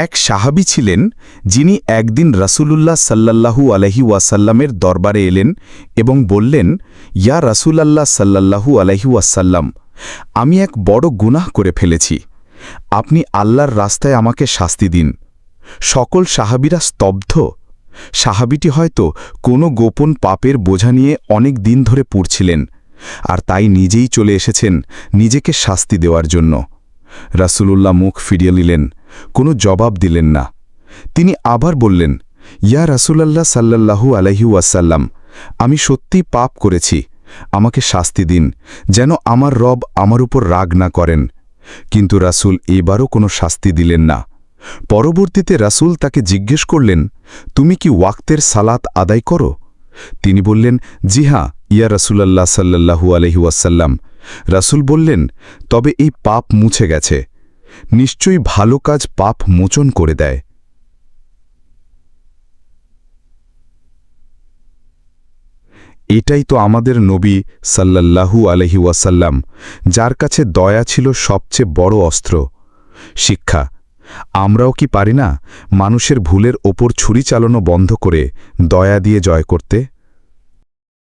এক সাহাবী ছিলেন যিনি একদিন রাসূলুল্লাহ সাল্লাল্লাহু আলাইহি ওয়াসাল্লামের দরবারে এলেন এবং বললেন, ইয়া রাসূলুল্লাহ সাল্লাল্লাহু আলাইহি ওয়াসাল্লাম, আমি এক বড় গুনাহ করে ফেলেছি। আপনি আল্লাহর রাস্তায় আমাকে শাস্তি দিন। সকল সাহাবীরা স্তব্ধ। সাহাবীটি হয়তো কোনো গোপন পাপের বোঝা নিয়ে অনেক দিন ধরে পুড়ছিলেন, আর তাই নিজেই চলে এসেছেন নিজেকে শাস্তি দেওয়ার জন্য। রাসূলুল্লাহ মুখ ফিরিয়ে নিলেন, কোনো জবাব দিলেন না। তিনি আবার বললেন, ইয়া রাসূলুল্লাহ সাল্লাল্লাহু আলাইহি ওয়াসাল্লাম, আমি সত্যিই পাপ করেছি, আমাকে শাস্তি দিন, যেন আমার রব আমার উপর রাগ না করেন। কিন্তু রাসূল এবারও কোনো শাস্তি দিলেন না। পরবর্তীতে রাসূল তাকে জিজ্ঞেস করলেন, তুমি কি ওয়াক্তের সালাত আদায় করো? তিনি বললেন, জি হ্যাঁ ইয়া রাসূলুল্লাহ সাল্লাল্লাহু আলাইহি ওয়াসাল্লাম। রাসূল বললেন, তবে এই পাপ মুছে গেছে। নিশ্চয়ই ভালো কাজ পাপ মোচন করে দেয়। এটাই তো আমাদের নবী সাল্লাল্লাহু আলাইহি ওয়াসাল্লাম, যার কাছে দয়া ছিল সবচেয়ে বড় অস্ত্র। শিক্ষা: আমরাও কি পারি না মানুষের ভুলের ওপর ছুরি চালানো বন্ধ করে দয়া দিয়ে জয় করতে?